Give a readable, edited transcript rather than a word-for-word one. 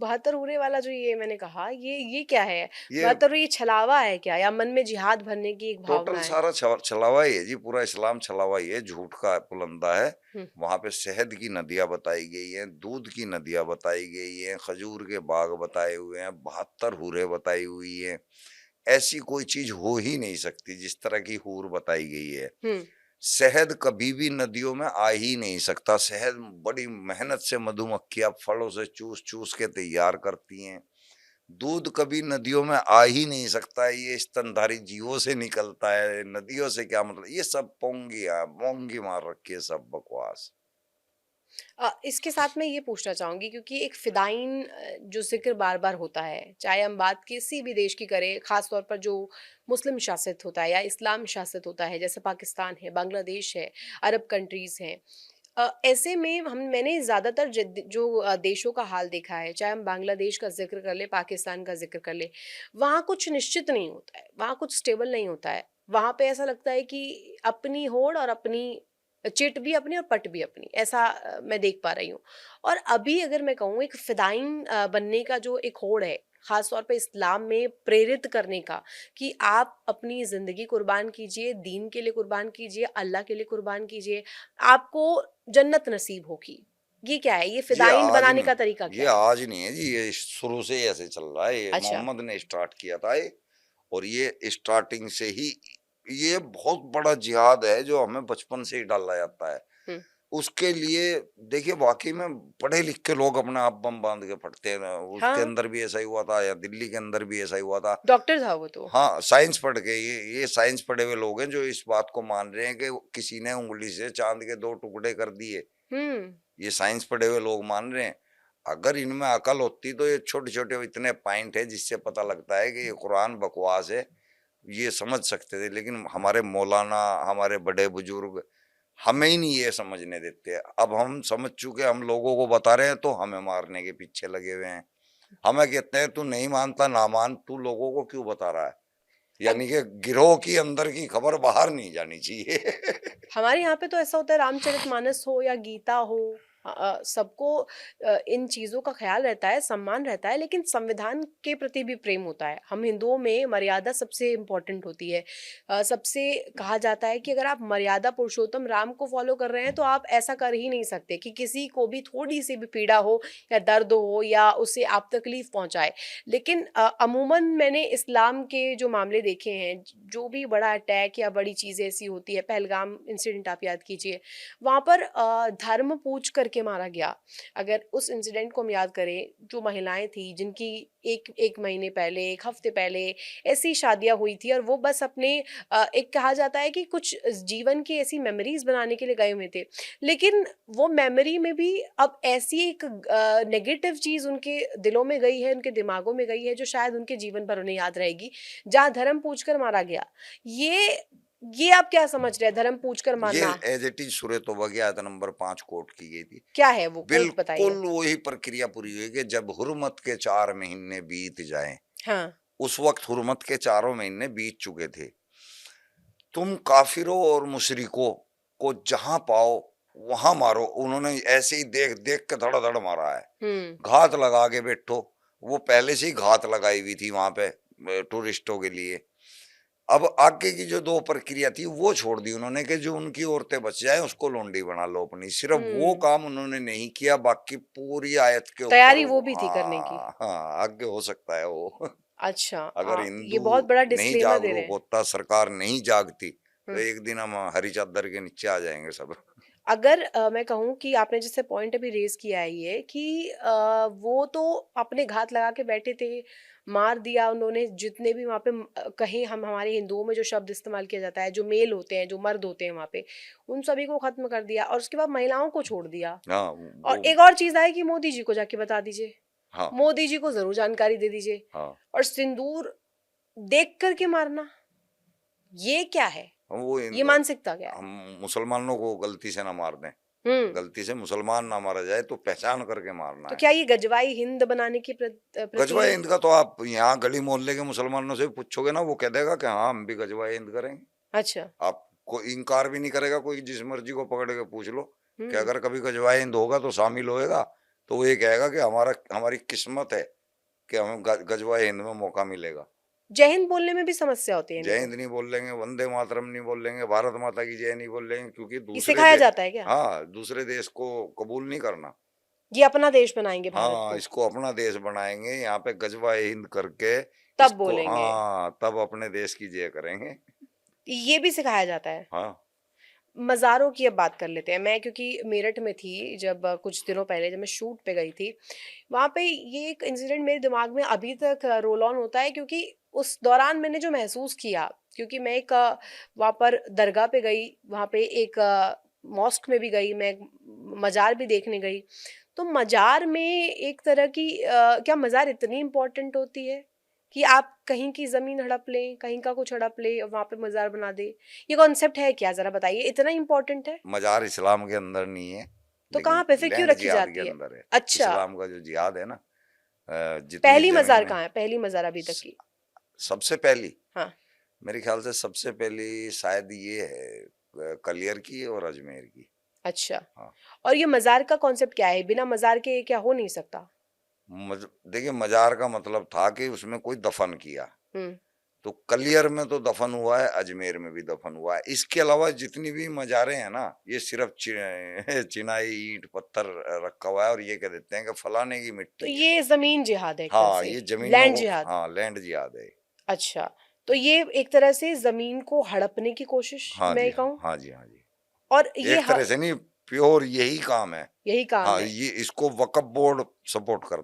72 उरे वाला जो ये मैंने कहा, ये क्या है? ये 72 ये छलावा है क्या, या मन में जिहाद भरने की एक टोटल भावना है? सारा छलावा ही है जी, पूरा इस्लाम छलावा ही है, झूठ का पुलंदा है। हुँ। वहाँ पे शहद की नदियाँ बताई गई हैं, दूध की नदियाँ बताई गई हैं, खजूर के बाग बताए हुए हैं, 72 हूरें बताई हुई हैं। ऐसी कोई चीज़ हो ही नहीं सकती जिस तरह की हूर बताई गई है। हुँ। शहद कभी भी नदियों में आ ही नहीं सकता। शहद बड़ी मेहनत से मधुमक्खियाँ फलों से चूस-चूस के तैयार करती हैं। दूध कभी नदियों में आ ही नहीं सकता है, ये स्तनधारी जीवों से निकलता है, नदियों से क्या मतलब, ये सब पोंगी मार रखी है, सब बकवास। इसके साथ मैं ये पूछना चाहूँगी, क्योंकि एक फ़िदायीन जो ज़िक्र बार-बार होता है, चाहे हम बात किसी भी देश की करें, ख़ास तौर पर जो मुस्लिम शासित होता है या इस्लाम शासित होता है, जैसे पाकिस्तान है, बांग्लादेश है, अरब कंट्रीज़ हैं। ऐसे में मैंने ज़्यादातर जो देशों का हाल देखा है, चाहे हम बांग्लादेश का ज़िक्र कर लें, पाकिस्तान का ज़िक्र कर लें, वहाँ कुछ निश्चित नहीं होता है, वहाँ कुछ स्टेबल नहीं होता है। वहाँ पे ऐसा लगता है कि अपनी होड़ और अपनी चिट भी अपनी और पट भी अपनी, ऐसा मैं देख पा रही हूँ। और अभी अगर मैं कहूँ, एक फ़िदायीन बनने का जो एक होड़ है, ख़ास तौर पे इस्लाम में प्रेरित करने का, कि आप अपनी ज़िंदगी कुर्बान कीजिए, दीन के लिए कुर्बान कीजिए, अल्लाह के लिए कुर्बान कीजिए, आपको जन्नत नसीब होगी। ये क्या है? ये ये फ़िदायीन आज बनाने नहीं, का तरीका ये क्या है? आज नहीं है जी, ये शुरू से ही ऐसे चल रहा है, ये अच्छा। मोहम्मद ने स्टार्ट किया था ये। और ये स्टार्टिंग से ही ये बहुत बड़ा जिहाद है जो हमें बचपन से ही डाला जाता है। हुँ। उसके लिए देखिए, वाक़ई में पढ़े लिख के लोग अपने आप बम बाँध के फटते हैं ना, उसके हाँ, अंदर भी ऐसा ही हुआ था, या दिल्ली के अंदर भी ऐसा ही हुआ था। डॉक्टर था वो तो। हाँ, साइंस पढ़ के, ये साइंस पढ़े हुए लोग हैं जो इस बात को मान रहे हैं कि किसी ने उँगली से चाँद के 2 टुकड़े कर दिए। हुँ। ये साइंस पढ़े हुए लोग मान रहे हैं। अगर इनमें अकल होती तो ये छोटे-छोटे इतने पॉइंट है जिससे पता लगता है कि ये कुरान बकवास है, ये समझ सकते थे। लेकिन हमारे मौलाना, हमारे बड़े बुजुर्ग हमें ही नहीं ये समझने देते। अब हम समझ चुके, हम लोगों को बता रहे हैं तो हमें मारने के पीछे लगे हुए हैं। हमें कहते हैं तू नहीं मानता ना मान, तू लोगों को क्यों बता रहा है? अग यानी कि गिरोह की अंदर की खबर बाहर नहीं जानी चाहिए। हमारे यहाँ पे तो ऐसा होता है, रामचरितमानस हो या गीता हो, सबको इन चीज़ों का ख़्याल रहता है, सम्मान रहता है, लेकिन संविधान के प्रति भी प्रेम होता है। हम हिंदुओं में मर्यादा सबसे इम्पोर्टेंट होती है। सबसे कहा जाता है कि अगर आप मर्यादा पुरुषोत्तम राम को फ़ॉलो कर रहे हैं, तो आप ऐसा कर ही नहीं सकते कि किसी को भी थोड़ी-सी भी पीड़ा हो या दर्द हो या उसे आप तकलीफ़ पहुँचाए। लेकिन अमूमन मैंने इस्लाम के जो मामले देखे हैं, जो भी बड़ा अटैक या बड़ी चीज़ ऐसी होती है, पहलगाम इंसिडेंट आप याद कीजिए, वहाँ पर धर्म पूछ करके मारा गया। अगर उस इंसिडेंट को हम याद करें, जो महिलाएँ थी जिनकी 1 महीने पहले, 1 हफ्ते पहले ऐसी शादियाँ हुई थी, और वो बस अपने एक कहा जाता है कि कुछ जीवन की ऐसी मेमोरीज़ बनाने के लिए गए हुए थे। लेकिन वो मेमोरी में भी अब ऐसी एक नेगेटिव चीज़ उनके दिलों में गई है, उनके दिमागों में गई है, जो शायद उनके जीवन भर उन्हें याद रहेगी, जहाँ धर्म पूछकर मारा गया। ये ये आप क्या समझ रहे हैं, धर्म पूछकर ये मारना? एज़ इट इज़ सूरह तौबा की आयत नंबर 5 कोट की गई थी। क्या है वो? कोट बिल्कुल बताइए। वही प्रक्रिया पूरी हुई कि जब हुर्मत के 4 महीने बीत जाएँ, हाँ। उस वक़्त हुर्मत के चारों महीने बीत चुके थे। तुम काफ़िरों और मुशरिकों को जहाँ पाओ वहाँ मारो। उन्होंने ऐसे ही देख-देख के धड़-धड़ मारा है। हुँ। घात लगा के बैठो। वो पहले से ही घात लगाई हुई थी वहाँ पे टूरिस्टों के लिए। अब आगे की जो 2 प्रक्रिया थी वो छोड़ दी उन्होंने कि जो उनकी औरतें बच जाएँ उसको लोंडी बना लो अपनी। सिर्फ़ वो हुँ। काम उन्होंने नहीं किया, बाकी पूरी आयत के ऊपर तैयारी वो भी थी करने की। हाँ, हाँ, आगे हो सकता है वो। अच्छा, अगर ये हिंदू बहुत बड़ा नहीं डिस्क्लेमर दे रहे जागरूक हैं। होता, सरकार नहीं जागती, तो हुँ। एक दिन हम हरी चादर के नीचे आ जाएँगे सब। अगर मैं कहूँ कि आपने जैसे पॉइंट अभी रेज़ किया है ये, कि वो तो अपने घात लगा के बैठे थे, मार दिया उन्होंने जितने भी वहाँ पे कहीं हम हमारे हिंदुओं में जो शब्द इस्तेमाल किया जाता है, जो मेल होते हैं, जो मर्द होते हैं वहाँ पे, उन सभी को ख़त्म कर दिया और उसके बाद महिलाओं को छोड़ दिया। हाँ, और वो एक और चीज़ है कि मोदी जी को जाके बता दीजिए, हाँ, मोदी जी को ज़रूर जानकारी दे दीजिए। हाँ। और सिंदूर देख कर के मारना, ये क्या है? वो ये मानसिकता क्या है? हम मुसलमानों को गलती से ना मार दें। हुँ। गलती से मुसलमान ना मारा जाए तो पहचान करके मारना तो है। क्या ये गजवाई हिंद बनाने की प्रति गजवा है? हिंद का तो आप यहाँ गली मोहल्ले के मुसलमानों से पूछोगे ना, वो कह देगा कि हाँ, हम भी गजवा हिंद करेंगे। अच्छा। आपको इनकार भी नहीं करेगा कोई, जिस मर्जी को पकड़ के पूछ लो कि हुँ। अगर कभी गजवा हिंद होगा तो शामिल होएगा? तो वो ये कहेगा कि हमारी किस्मत है कि हमें गजवाए हिंद में मौका मिलेगा। जय हिंद बोलने में भी समस्या होती है जय इनको। हिंद नहीं बोल लेंगे, वंदे मातरम नहीं बोल लेंगे, भारत माता की जय नहीं बोल लेंगे, क्योंकि ये दूसरे सिखाया दे जाता है क्या? हाँ, दूसरे देश को कबूल नहीं करना। ये अपना देश बनाएंगे भारत हाँ, को, इसको अपना देश बनाएंगे, यहाँ पे गजवाए हिंद करके तब इसको, बोलेंगे। हाँ, तब अपने देश की जय करेंगे। ये भी सिखाया जाता है। हाँ, मज़ारों की अब बात कर लेते हैं। मैं क्योंकि मेरठ में थी जब कुछ दिनों पहले जब मैं शूट पे गई थी, वहाँ पे ये एक इंसिडेंट मेरे दिमाग में अभी तक रोल ऑन होता है, क्योंकि उस दौरान मैंने जो महसूस किया, क्योंकि मैं एक वहाँ पर दरगाह पे गई, वहाँ पे एक मॉस्क में भी गई, मैं एक मज़ार भी देखने गई। तो मज़ार में एक तरह की क्या मज़ार इतनी इम्पोर्टेंट होती है कि आप कहीं की ज़मीन हड़प लें, कहीं का कुछ हड़प लें और वहाँ पे मज़ार बना दें? ये कॉन्सेप्ट है क्या, ज़रा बताइए? इतना इम्पोर्टेंट है? मजार इस्लाम के अंदर नहीं है, तो लेकिन कहाँ पे फिर क्यों लैंड रखी जिहाद के जाती है? अंदर है। अच्छा, इस्लाम का जो जिहाद है ना, जितनी पहली मज़ार जमीन है, कहाँ है? पहली मज़ार अभी तक की? सबसे पहली हाँ, मेरे ख्याल से सबसे पहली शायद ये है कलियर की और अजमेर की। अच्छा। हाँ, और ये मज़ार का कॉन्सेप्ट क्या है? बिना मज़ार के ये क्या हो नहीं सकता? देखिए, मजार का मतलब था कि उसमें कोई दफन किया, हुँ, तो कलियर में तो दफन हुआ है, अजमेर में भी दफन हुआ है। इसके अलावा जितनी भी मज़ारें हैं ना, ये सिर्फ चिनाई, ईंट, पत्थर रखा हुआ है और ये कह देते हैं कि फलाने की तो मिट्टी है। ये ज़मीन जिहाद है एक तरह हाँ, से, ये ज़मीनों लैंड को, जिहाद। हाँ, लैंड जिहाद है। अच्छा, तो ये एक तरह से ज़मीन को हड़पने की कोशिश हाँ मैं जी, ये हाँ। कहूँ? हाँ जी, हाँ जी। और ये एक तरह से नहीं, प्योर यही काम है। यही काम हाँ, है। ये इसको वक्फ बोर्ड सपोर्ट करता है।